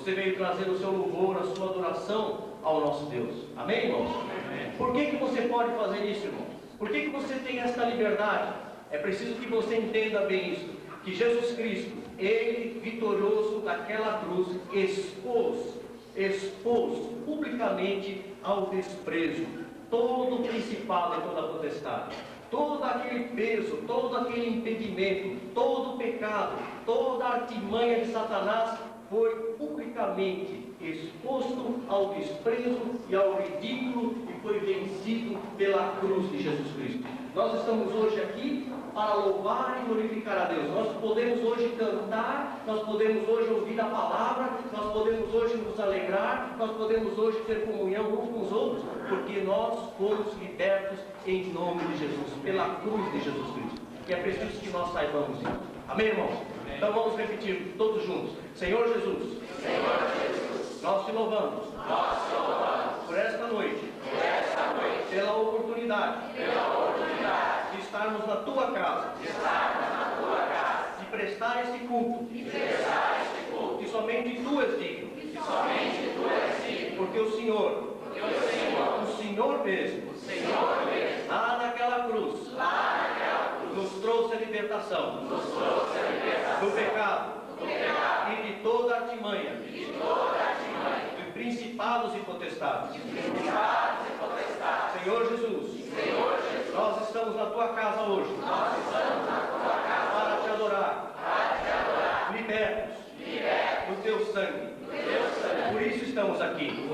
você veio trazer o seu louvor, a sua adoração ao nosso Deus. Amém, irmãos? Amém. Por que você pode fazer isso, irmão? Por que você tem esta liberdade? É preciso que você entenda bem isso, que Jesus Cristo, Ele vitorioso naquela cruz, expôs publicamente ao desprezo todo o principado e toda a potestade, todo aquele peso, todo aquele impedimento, todo o pecado, toda a artimanha de Satanás foi publicamente exposto ao desprezo e ao ridículo e foi vencido pela cruz de Jesus Cristo. Nós estamos hoje aqui para louvar e glorificar a Deus. Nós podemos hoje cantar, nós podemos hoje ouvir a palavra, nós podemos hoje nos alegrar, nós podemos hoje ter comunhão uns com os outros, porque nós fomos libertos em nome de Jesus, pela cruz de Jesus Cristo. E é preciso que nós saibamos isso. Amém, irmãos? Amém. Então vamos repetir todos juntos. Senhor Jesus, nós te louvamos, por esta noite, pela oportunidade de estarmos na tua casa, de prestar este culto, que somente tu és digno, porque o Senhor mesmo, lá naquela cruz, nos trouxe a libertação do pecado e de toda artimanha, de principados e potestades. Senhor Jesus, nós estamos na tua casa hoje para te adorar, libertos do teu sangue. Por isso estamos aqui.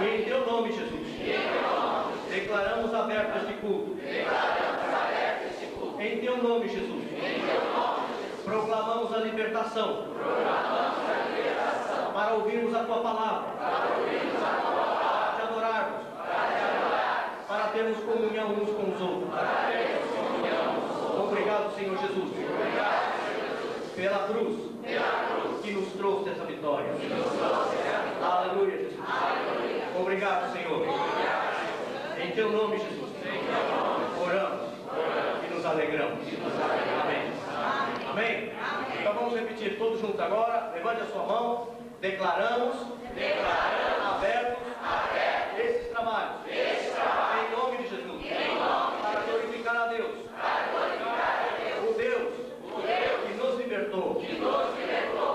E em teu nome, Jesus, declaramos aberto este culto. Em teu nome, Jesus, proclamamos a libertação para ouvirmos a tua palavra, para te adorarmos, para termos comunhão uns com os outros. Obrigado, Senhor Jesus, pela cruz que nos trouxe essa vitória. Aleluia, Jesus. Obrigado, Senhor. Em teu nome, Jesus, oramos e nos alegramos. Amém. Amém? Então vamos repetir todos juntos agora. Levante a sua mão. Declaramos abertos esses trabalhos. Em nome de Jesus. Para glorificar a Deus. O Deus que nos libertou.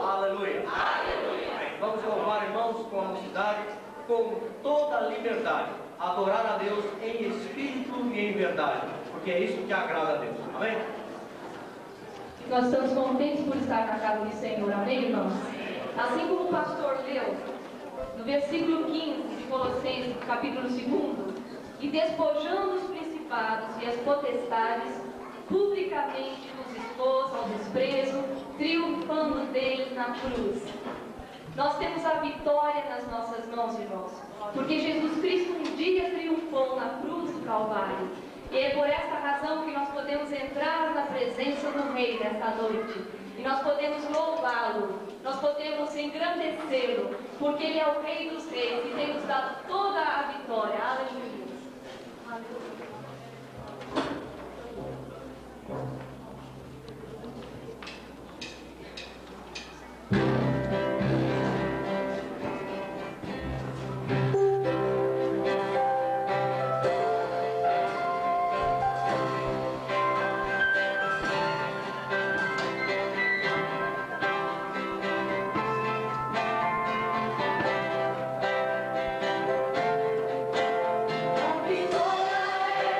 Aleluia. Amém. Vamos louvar, irmãos, com a mocidade, com toda a liberdade. Adorar a Deus em espírito e em verdade. Porque é isso que agrada a Deus. Amém? Nós estamos contentes por estar na casa do Senhor, amém, irmãos? Assim como o pastor leu, no versículo 15 de Colossenses, capítulo 2, e despojando os principados e as potestades, publicamente nos expôs ao desprezo, triunfando deles na cruz. Nós temos a vitória nas nossas mãos, irmãos, porque Jesus Cristo um dia triunfou na cruz do Calvário. E é por esta razão que nós podemos entrar na presença do Rei nesta noite. E nós podemos louvá-lo, nós podemos engrandecê-lo, porque Ele é o Rei dos Reis e tem nos dado toda a vitória. Aleluia. Aleluia. A vitória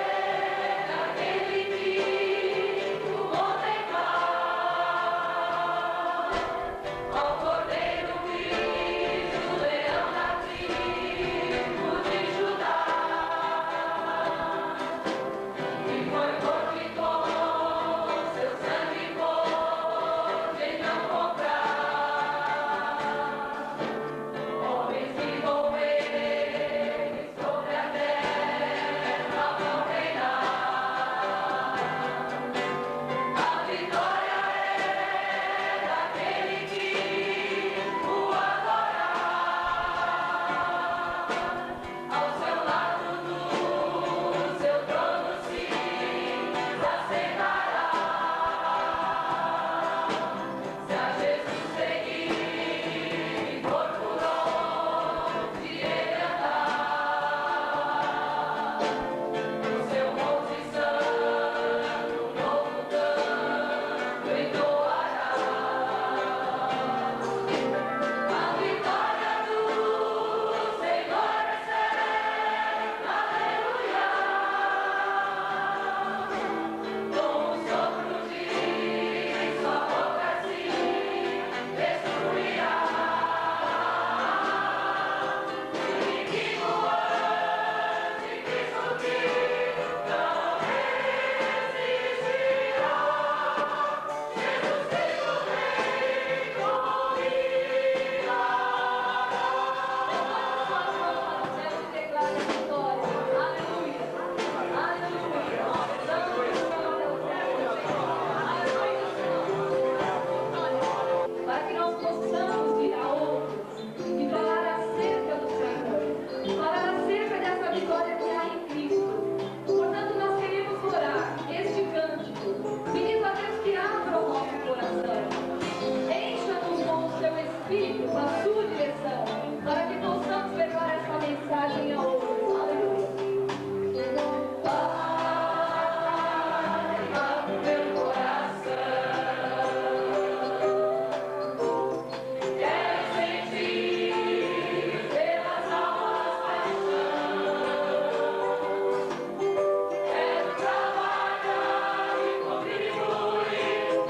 Espírito, com a sua direção, para que possamos levar essa mensagem a outros. Aleluia.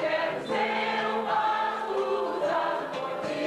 Quero ser um vaso usado por ti.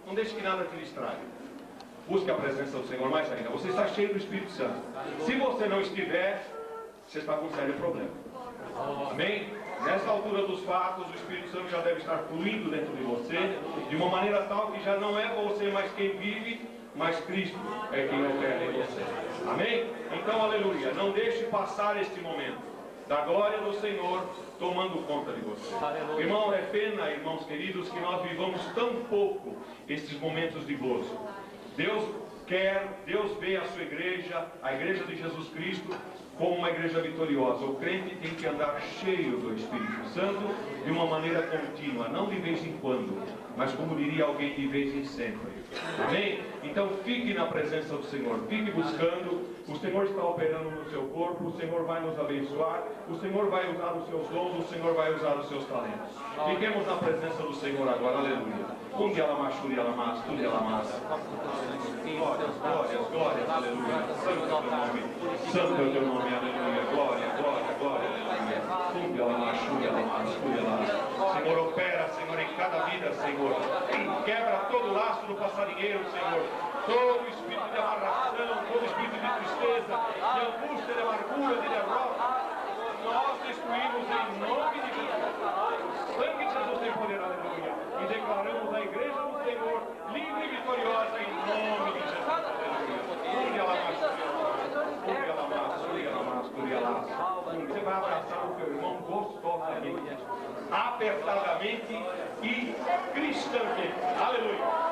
Não deixe que nada te distraia. Busque a presença do Senhor mais ainda. Você está cheio do Espírito Santo. Se você não estiver, você está com um sério problema. Amém? Nessa altura dos fatos, o Espírito Santo já deve estar fluindo dentro de você, de uma maneira tal que já não é você mais quem vive, mas Cristo é quem opera em você. Amém? Então, aleluia. Não deixe passar este momento da glória do Senhor tomando conta de você. Aleluia. Irmão, é pena, irmãos queridos, que nós vivamos tão pouco estes momentos de gozo. Deus vê a sua igreja, a igreja de Jesus Cristo, como uma igreja vitoriosa. O crente tem que andar cheio do Espírito Santo de uma maneira contínua, não de vez em quando, mas como diria alguém, de vez em sempre. Amém? Então fique na presença do Senhor, fique buscando. O Senhor está operando no seu corpo, o Senhor vai nos abençoar, o Senhor vai usar os seus dons, o Senhor vai usar os seus talentos. Fiquemos na presença do Senhor agora, aleluia. Glórias, glórias, aleluia. Santo é o teu nome, santo é o teu nome, aleluia. Glória, glória, glória, aleluia. Senhor, opera, Senhor, em cada vida, Senhor. Quebra todo laço do passarinheiro, Senhor. Todo espírito de amarração, todo espírito de tristeza, de angústia, de amargura, de derrota, nós destruímos em nome de Jesus. Sangue de Jesus tem poder, aleluia. E declaramos a igreja do Senhor livre e vitoriosa em nome de Jesus, aleluia. Você vai abraçar o teu irmão gostosamente, apertadamente e cristãmente, aleluia.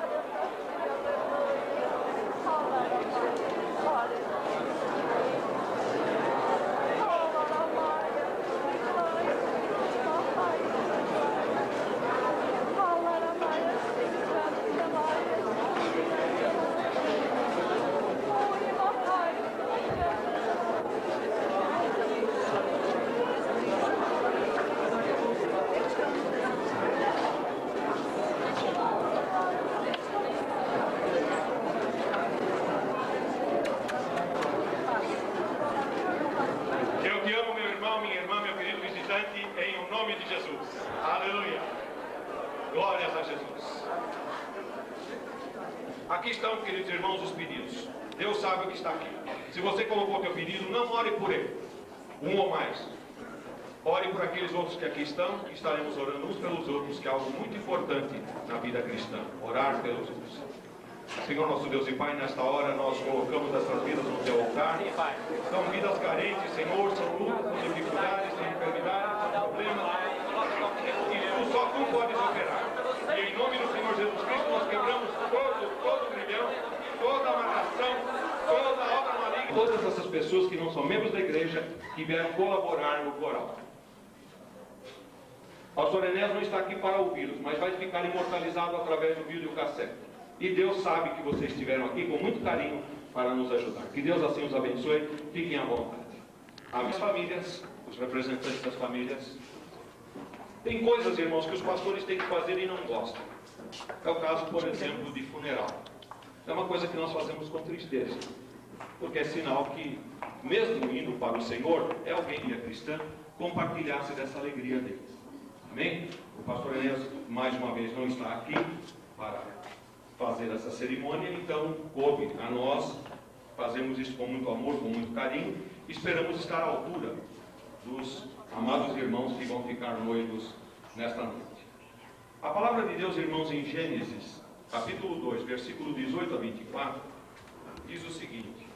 Aqui estão, queridos irmãos, os pedidos. Deus sabe o que está aqui. Se você colocou o teu pedido, não ore por ele, um ou mais. Ore por aqueles outros que aqui estão, que estaremos orando uns pelos outros, que é algo muito importante na vida cristã. Orar pelos outros. Senhor nosso Deus e Pai, nesta hora nós colocamos essas vidas no teu altar. São vidas carentes, Senhor, são lutas, são dificuldades, são enfermidades, são problemas. E só tu podes operar. E em nome do Senhor Jesus Cristo nós quebramos todo grilhão, toda amarração, toda obra maligna. Todas essas pessoas que não são membros da igreja, que vieram colaborar no coral. O pastor Enéas não está aqui para ouvi-los, mas vai ficar imortalizado através do vídeo cassete. E Deus sabe que vocês estiveram aqui com muito carinho para nos ajudar. Que Deus assim os abençoe. Fiquem à vontade. As famílias, os representantes das famílias. Tem coisas, irmãos, que os pastores têm que fazer e não gostam. É o caso, por exemplo, de funeral. É uma coisa que nós fazemos com tristeza, porque é sinal que, mesmo indo para o Senhor, é alguém que é cristã, compartilhar-se dessa alegria dele. Amém? O pastor Enéas, mais uma vez, não está aqui para fazer essa cerimônia, então coube a nós, fazemos isso com muito amor, com muito carinho, esperamos estar à altura dos amados irmãos que vão ficar noivos nesta noite. A palavra de Deus, irmãos, em Gênesis, capítulo 2, versículo 18 a 24, diz o seguinte: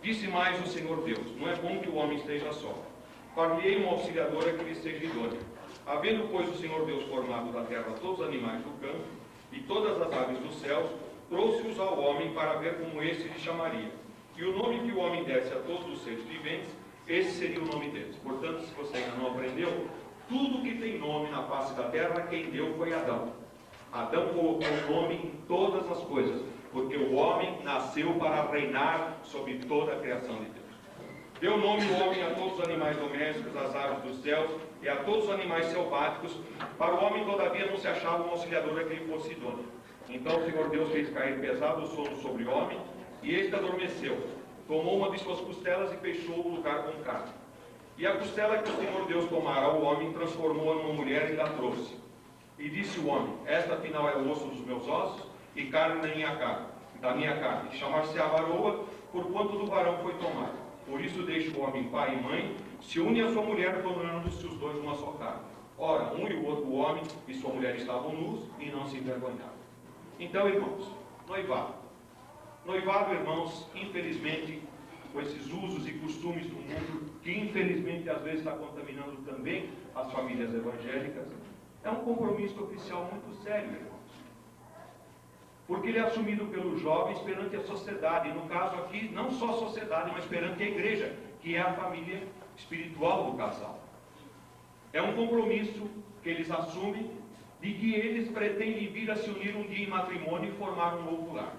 Disse mais o Senhor Deus: Não é bom que o homem esteja só. Far-lhe-ei uma auxiliadora que lhe seja idônea. Havendo, pois, o Senhor Deus formado da terra todos os animais do campo e todas as aves dos céus, trouxe-os ao homem para ver como esse lhe chamaria. E o nome que o homem desse a todos os seres viventes, esse seria o nome deles. Portanto, se você ainda não aprendeu, tudo que tem nome na face da terra, quem deu foi Adão. Adão colocou o nome em todas as coisas, porque o homem nasceu para reinar sobre toda a criação de Deus. Deu nome o homem a todos os animais domésticos, às aves dos céus e a todos os animais selváticos. Para o homem, todavia, não se achava uma auxiliadora que lhe fosse idônea. Então o Senhor Deus fez cair pesado o sono sobre o homem, e este adormeceu. Tomou uma de suas costelas e fechou o lugar com carne. E a costela que o Senhor Deus tomara ao homem, transformou-a numa mulher e lhe trouxe. E disse o homem: Esta afinal é o osso dos meus ossos e carne da minha carne. Chamar-se-á varoa, porquanto do varão foi tomado. Por isso deixa o homem pai e mãe, se une a sua mulher, tornando-se os dois uma só carne. Ora, um e o outro homem e sua mulher estavam nus e não se envergonhavam. Então, irmãos, noivado. Noivado, irmãos, infelizmente, com esses usos e costumes do mundo, que infelizmente às vezes está contaminando também as famílias evangélicas, é um compromisso oficial muito sério, irmãos. Porque ele é assumido pelos jovens perante a sociedade, e no caso aqui, não só a sociedade, mas perante a igreja, que é a família espiritual do casal. É um compromisso que eles assumem de que eles pretendem vir a se unir um dia em matrimônio e formar um novo lar.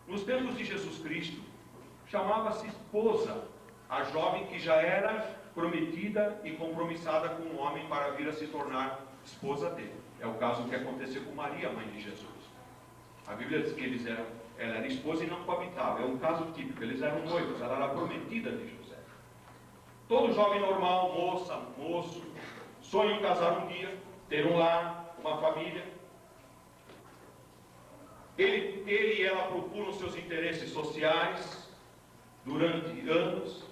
Nos tempos de Jesus Cristo, chamava-se esposa a jovem que já era prometida e compromissada com um homem para vir a se tornar esposa dele. É o caso que aconteceu com Maria, mãe de Jesus. A Bíblia diz que ela era esposa e não coabitava. É um caso típico. Eles eram noivos, ela era prometida de José. Todo jovem normal, moça, moço, sonham casar um dia, ter um lar, uma família. Ele e ela procuram seus interesses sociais durante anos,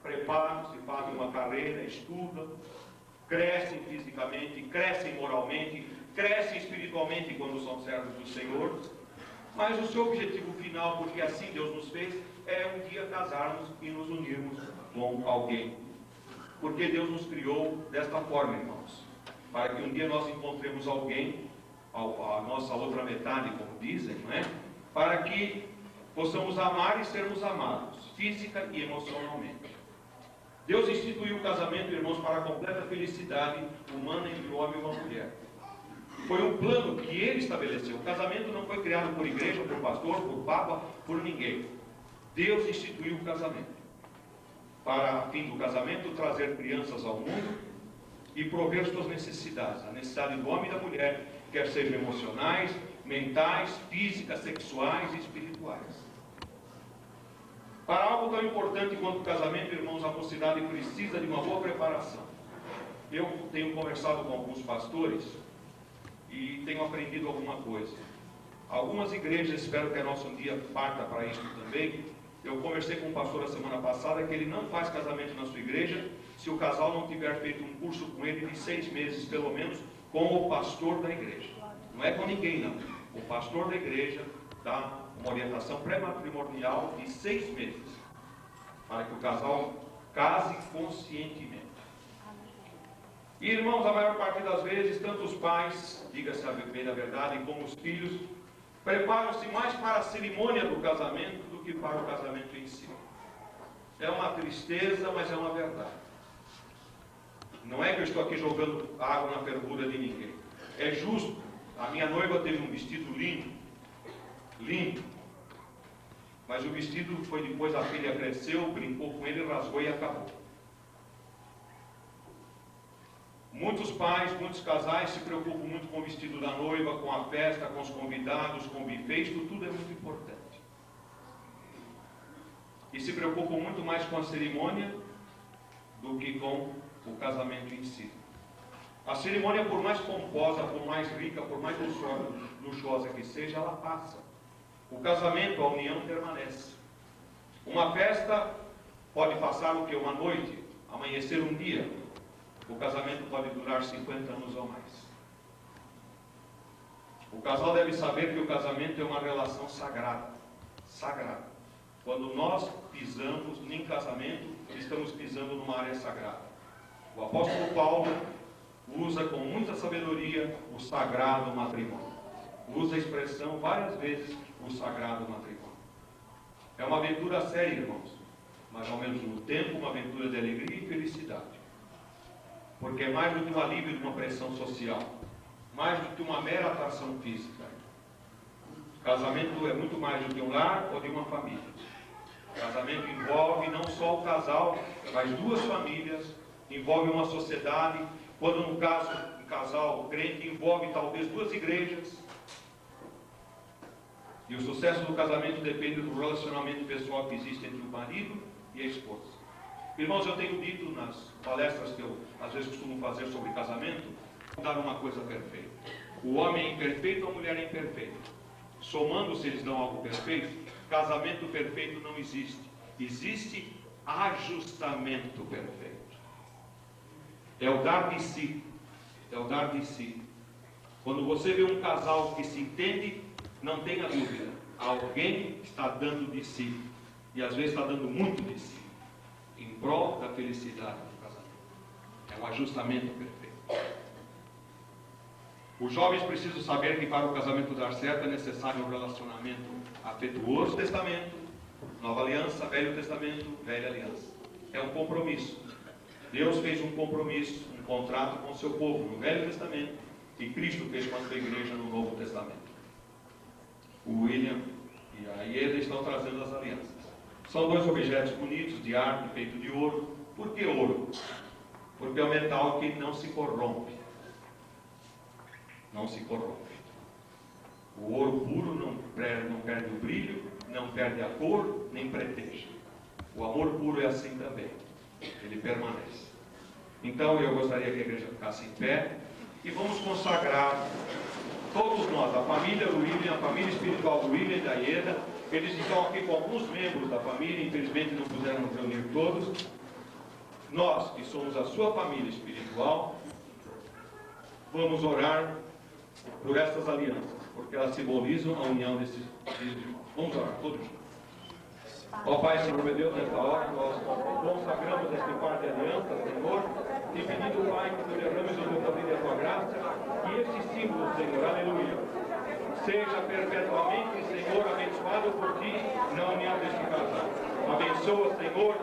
preparam-se, fazem uma carreira, estudam, crescem fisicamente, crescem moralmente, crescem espiritualmente quando são servos do Senhor. Mas o seu objetivo final, porque assim Deus nos fez, é um dia casarmos e nos unirmos com alguém. Porque Deus nos criou desta forma, irmãos, para que um dia nós encontremos alguém, a nossa outra metade, como dizem, não é? Para que possamos amar e sermos amados, física e emocionalmente. Deus instituiu o casamento, irmãos, para a completa felicidade humana entre o homem e uma mulher. Foi um plano que ele estabeleceu. O casamento não foi criado por igreja, por pastor, por papa, por ninguém. Deus instituiu o casamento. Para, a fim do casamento, trazer crianças ao mundo e prover suas necessidades. A necessidade do homem e da mulher, quer sejam emocionais, mentais, físicas, sexuais e espirituais. Para algo tão importante quanto o casamento, irmãos, a mocidade precisa de uma boa preparação. Eu tenho conversado com alguns pastores e tenho aprendido alguma coisa. Algumas igrejas, espero que a nossa um dia parta para isso também. Eu conversei com um pastor a semana passada que ele não faz casamento na sua igreja se o casal não tiver feito um curso com ele de 6 meses, pelo menos, com o pastor da igreja. Não é com ninguém, não. O pastor da igreja dá uma orientação pré-matrimonial de 6 meses, para que o casal case conscientemente. E, irmãos, a maior parte das vezes, tanto os pais, diga-se bem a verdade, como os filhos, preparam-se mais para a cerimônia do casamento do que para o casamento em si. É uma tristeza, mas é uma verdade. Não é que eu estou aqui jogando água na fervura de ninguém. É justo. A minha noiva teve um vestido lindo, mas o vestido foi depois, a filha cresceu, brincou com ele, rasgou e acabou. Muitos pais, muitos casais se preocupam muito com o vestido da noiva, com a festa, com os convidados, com o buffet. Isso tudo é muito importante. E se preocupam muito mais com a cerimônia do que com o casamento em si. A cerimônia, por mais pomposa, por mais rica, por mais luxuosa que seja, ela passa. O casamento, a união permanece. Uma festa pode passar o que? Uma noite, amanhecer um dia. O casamento pode durar 50 anos ou mais. O casal deve saber que o casamento é uma relação sagrada. Sagrada. Quando nós pisamos em casamento, estamos pisando numa área sagrada. O apóstolo Paulo usa com muita sabedoria o sagrado matrimônio. Usa a expressão várias vezes, o sagrado matrimônio. É uma aventura séria, irmãos, mas ao mesmo tempo uma aventura de alegria e felicidade. Porque é mais do que um alívio de uma pressão social, mais do que uma mera atração física. Casamento é muito mais do que um lar ou de uma família. Casamento envolve não só o casal, mas duas famílias, envolve uma sociedade. Quando no caso um casal crente envolve talvez duas igrejas. E o sucesso do casamento depende do relacionamento pessoal que existe entre o marido e a esposa. Irmãos, eu tenho dito nas palestras que eu às vezes costumo fazer sobre casamento, dar uma coisa perfeita. O homem é imperfeito ou a mulher é imperfeita. Somando-se eles dão algo perfeito. Casamento perfeito não existe. Existe ajustamento perfeito. É o dar de si. É o dar de si. Quando você vê um casal que se entende, não tenha dúvida. Alguém está dando de si. E às vezes está dando muito de si. Em prol da felicidade do casamento. É um ajustamento perfeito. Os jovens precisam saber que para o casamento dar certo é necessário um relacionamento afetuoso. Testamento, Nova Aliança, Velho Testamento, Velha Aliança. É um compromisso. Deus fez um compromisso, um contrato com o seu povo no Velho Testamento e Cristo fez com a sua igreja no Novo Testamento. O William e a Ieda estão trazendo as alianças. São dois objetos bonitos de arte feito de ouro. Por que ouro? Porque é um metal que não se corrompe. Não se corrompe. O ouro puro não perde o brilho, não perde a cor, nem preteja. O amor puro é assim também. Ele permanece. Então eu gostaria que a igreja ficasse em pé e vamos consagrar todos nós, a família do William, a família espiritual do William e da Ieda. Eles estão aqui com alguns membros da família, infelizmente não puderam nos reunir todos. Nós, que somos a sua família espiritual, vamos orar por essas alianças, porque elas simbolizam a união desses irmãos. Vamos orar, todos juntos. Ó Pai, Senhor meu Deus, nesta hora nós consagramos este par de alianças, Senhor, e pedindo, Pai, que tu derrames o teu poder e a tua graça, e este símbolo, Senhor, aleluia, seja perpetuamente, Senhor, abençoado por ti na união deste casal. Abençoa, Senhor,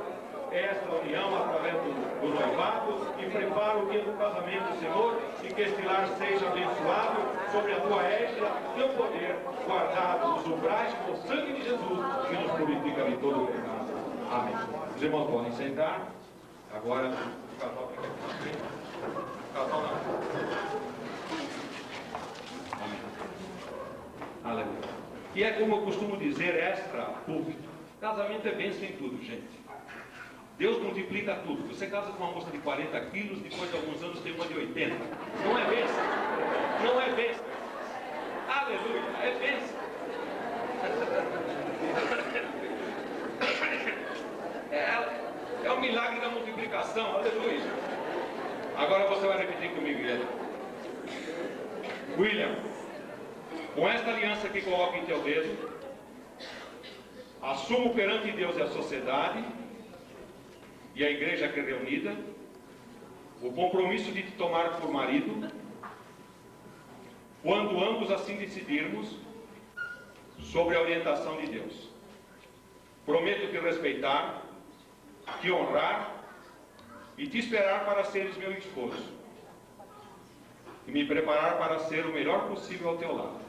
esta união através do noivado e prepara o dia do casamento, Senhor, e que este lar seja abençoado sobre a tua égide, teu poder, guardado nos umbrais com o sangue de Jesus, que nos purifica de todo o pecado. Amém. Os irmãos podem sentar. Agora o casal fica aqui na frente. O casal na frente. Amém. Aleluia. E é como eu costumo dizer, extra público. Casamento é bênção em tudo, gente. Deus multiplica tudo. Você casa com uma moça de 40 quilos, depois de alguns anos tem uma de 80. Não é bênção. Não é bênção. Aleluia. É bênção. É o milagre da multiplicação. Aleluia. Agora você vai repetir comigo, Guilherme. William, com esta aliança que coloca em teu dedo, assumo perante Deus e a sociedade e a igreja aqui reunida o compromisso de te tomar por marido, quando ambos assim decidirmos, sobre a orientação de Deus. Prometo te respeitar, te honrar e te esperar para seres meu esposo e me preparar para ser o melhor possível ao teu lado,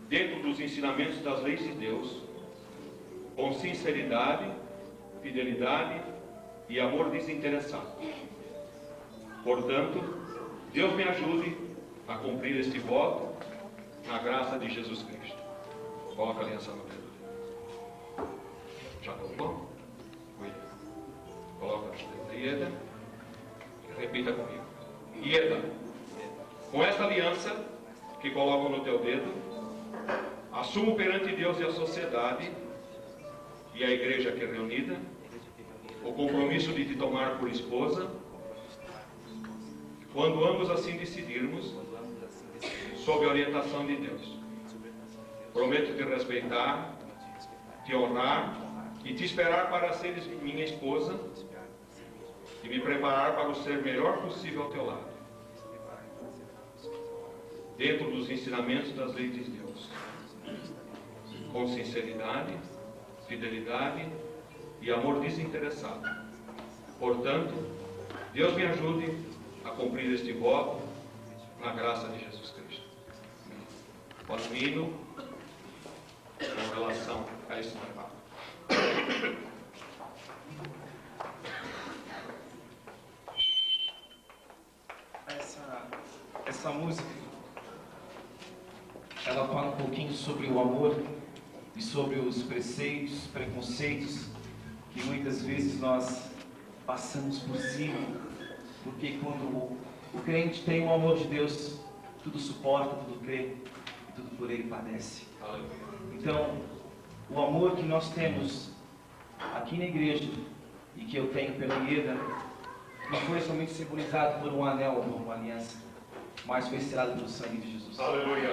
dentro dos ensinamentos das leis de Deus, com sinceridade, fidelidade e amor desinteressado. Portanto, Deus me ajude a cumprir este voto na graça de Jesus Cristo. Coloca a aliança no dedo. Já colocou? Coloca no dedo. Ieda. Repita comigo. Ieda. Com esta aliança que coloco no teu dedo, assumo perante Deus e a sociedade e a igreja aqui reunida o compromisso de te tomar por esposa, quando ambos assim decidirmos, sob a orientação de Deus. Prometo te respeitar, te honrar e te esperar para seres minha esposa e me preparar para o ser melhor possível ao teu lado, dentro dos ensinamentos das leis de Deus, com sinceridade, fidelidade e amor desinteressado. Portanto, Deus me ajude a cumprir este voto na graça de Jesus Cristo. Assumindo com relação a esse trabalho. Essa música, ela fala um pouquinho sobre o amor e sobre os preceitos, preconceitos que muitas vezes nós passamos por cima, porque quando o crente tem o amor de Deus, tudo suporta, tudo crê, e tudo por ele padece. Então, o amor que nós temos aqui na igreja e que eu tenho pela Ieda não foi somente simbolizado por um anel ou uma aliança, mas foi selado pelo sangue de Jesus. Aleluia.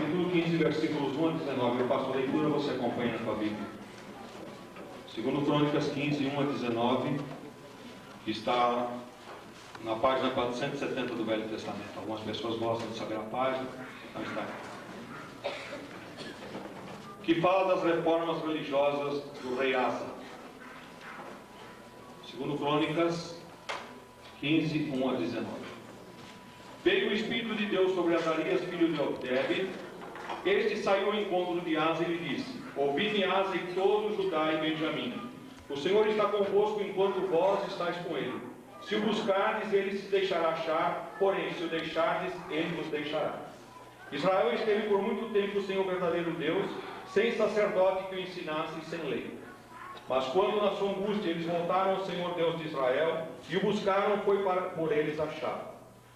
capítulo 15, versículos 1 a 19. Eu faço a leitura, você acompanha na sua Bíblia. Segundo Crônicas 15, 1 a 19, que está na página 470 do Velho Testamento. Algumas pessoas gostam de saber a página, então está aqui. Que fala das reformas religiosas do rei Asa. Segundo Crônicas 15, 1 a 19. Veio o Espírito de Deus sobre Azarias, filho de Obed. Este saiu ao encontro de Asa e lhe disse: ouvi-me, Asa, e todo Judá e Benjamim. O Senhor está convosco enquanto vós estáis com ele. Se o buscardes, ele se deixará achar, porém, se o deixardes, ele vos deixará. Israel esteve por muito tempo sem o verdadeiro Deus, sem sacerdote que o ensinasse e sem lei. Mas quando na sua angústia eles voltaram ao Senhor Deus de Israel e o buscaram, foi por eles achado.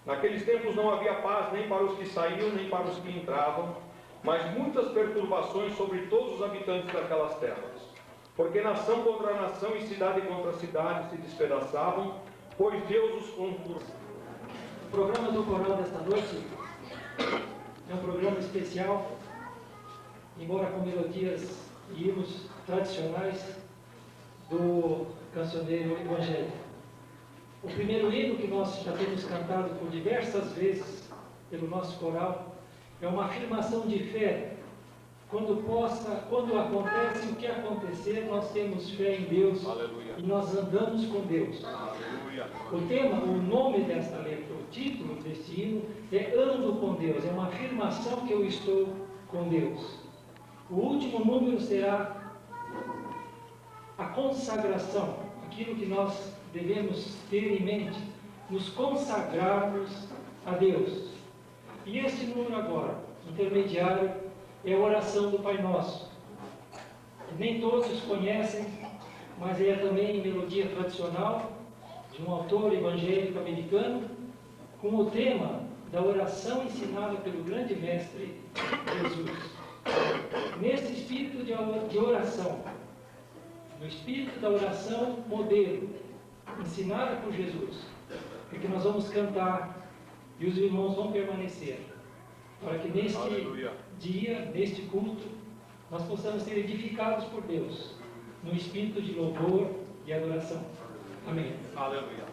Naqueles tempos não havia paz nem para os que saíam, nem para os que entravam, mas muitas perturbações sobre todos os habitantes daquelas terras. Porque nação contra nação e cidade contra cidade se despedaçavam, pois Deus os conturba. O programa do coral desta noite é um programa especial, embora com melodias e hinos tradicionais do cancioneiro evangélico. O primeiro hino, que nós já temos cantado por diversas vezes pelo nosso coral, é uma afirmação de fé. Quando acontece o que acontecer, nós temos fé em Deus. Aleluia. E nós andamos com Deus. Aleluia. O tema, o nome desta letra, o título deste hino é Ando com Deus. É uma afirmação que eu estou com Deus. O último número será a consagração, aquilo que nós devemos ter em mente, nos consagrarmos a Deus. E este número agora, intermediário, é a oração do Pai Nosso. Nem todos conhecem, mas é também melodia tradicional de um autor evangélico americano, com o tema da oração ensinada pelo grande mestre Jesus. Nesse espírito de oração, no espírito da oração modelo, ensinada por Jesus, é que nós vamos cantar e os irmãos vão permanecer, para que neste dia, neste culto, nós possamos ser edificados por Deus, no espírito de louvor e adoração. Amém. Aleluia.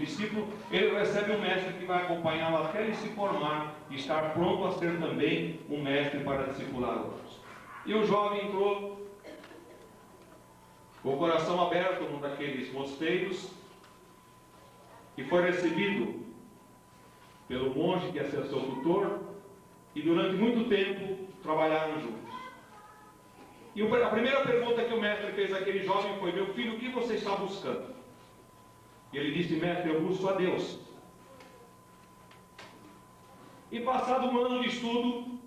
discípulo, ele recebe um mestre que vai acompanhá-lo até ele se formar e estar pronto a ser também um mestre para discipular outros. E o jovem entrou com o coração aberto num daqueles mosteiros e foi recebido pelo monge que ia ser seu tutor, e durante muito tempo trabalharam juntos. E a primeira pergunta que o mestre fez àquele jovem foi: meu filho, o que você está buscando? E ele disse: mestre, eu busco a Deus. E passado um ano de estudo,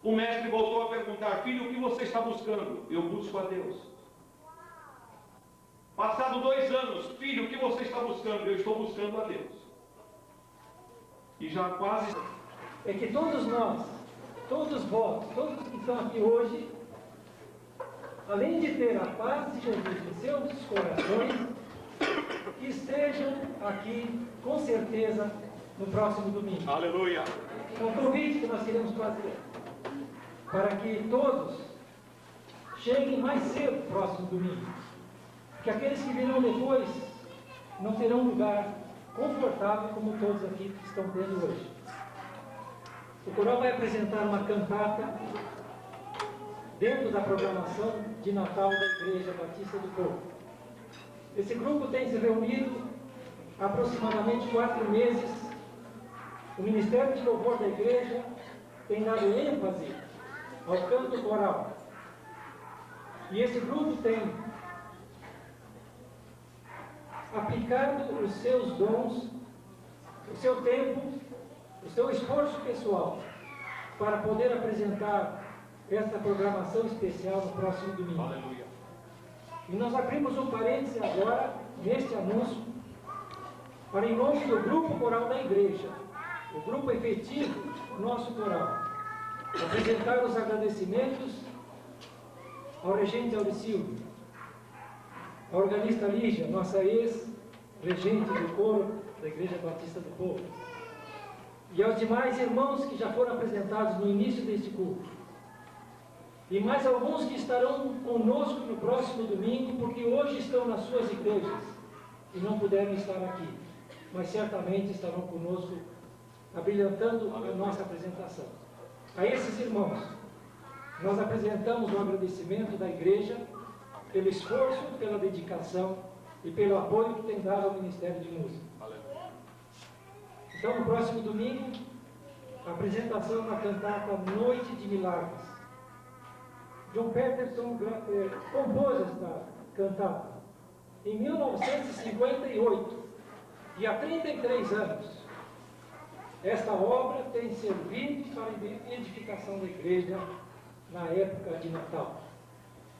o mestre voltou a perguntar: filho, o que você está buscando? Eu busco a Deus. Passado 2 anos: filho, o que você está buscando? Eu estou buscando a Deus. E já quase... É que todos nós, todos vós, todos que estão aqui hoje, além de ter a paz de Jesus em seus corações, que estejam aqui com certeza no próximo domingo. Aleluia! É um convite que nós queremos fazer para que todos cheguem mais cedo no próximo domingo, porque aqueles que virão depois não terão lugar confortável como todos aqui que estão tendo hoje. O coral vai apresentar uma cantata dentro da programação de Natal da Igreja Batista do Povo. Esse grupo tem se reunido há aproximadamente 4 meses. O Ministério de Louvor da Igreja tem dado ênfase ao canto coral. E esse grupo tem aplicado os seus dons, o seu tempo, o seu esforço pessoal para poder apresentar esta programação especial no próximo domingo. Aleluia! E nós abrimos um parêntese agora, neste anúncio, para, em nome do Grupo Coral da Igreja, o grupo efetivo do nosso coral, apresentar os agradecimentos ao regente Auricildo, a organista Lígia, nossa ex-regente do coro da Igreja Batista do Povo, e aos demais irmãos que já foram apresentados no início deste culto, e mais alguns que estarão conosco no próximo domingo, porque hoje estão nas suas igrejas e não puderam estar aqui, mas certamente estarão conosco abrilhantando a nossa apresentação. A esses irmãos, nós apresentamos o agradecimento da igreja pelo esforço, pela dedicação e pelo apoio que tem dado ao Ministério de Música. Então, no próximo domingo, a apresentação da cantata Noite de Milagres. John Peterson compôs esta cantata em 1958, e há 33 anos. Esta obra tem servido para a edificação da igreja na época de Natal.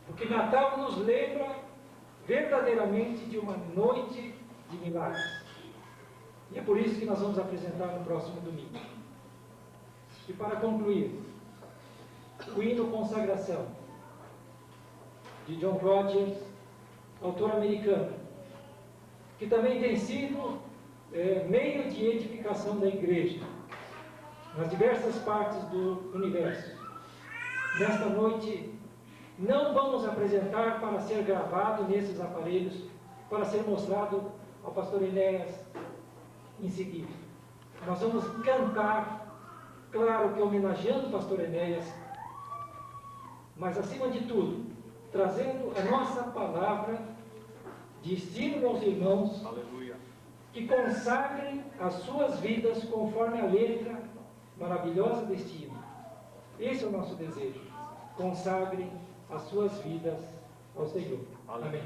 Porque Natal nos lembra verdadeiramente de uma noite de milagres. E é por isso que nós vamos apresentar no próximo domingo. E para concluir, o hino Consagração, de John Rogers, autor americano, que também tem sido meio de edificação da igreja nas diversas partes do universo. Nesta noite, não vamos apresentar para ser gravado nesses aparelhos, para ser mostrado ao pastor Enéas em seguida. Nós vamos cantar, claro que homenageando o pastor Enéas, mas acima de tudo, trazendo a nossa palavra de estímulo aos irmãos. Aleluia! Que consagrem as suas vidas conforme a letra maravilhosa deste hino. Esse é o nosso desejo. Consagrem as suas vidas ao Senhor. Amém.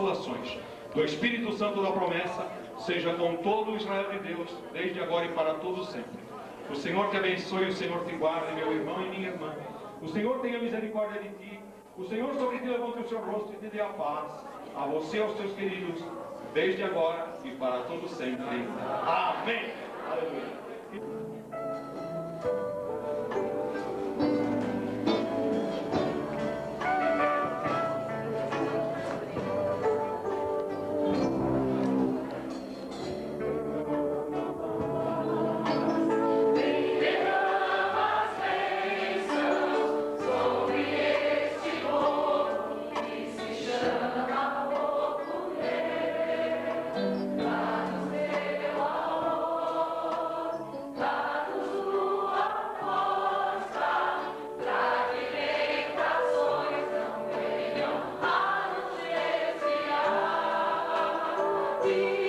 consolações do Espírito Santo da promessa seja com todo o Israel de Deus, desde agora e para todos sempre. O Senhor te abençoe, o Senhor te guarde, meu irmão e minha irmã. O Senhor tenha misericórdia de ti. O Senhor sobre ti levante o seu rosto e te dê a paz. A você e aos teus queridos, desde agora e para todos sempre. Amém. Aleluia. We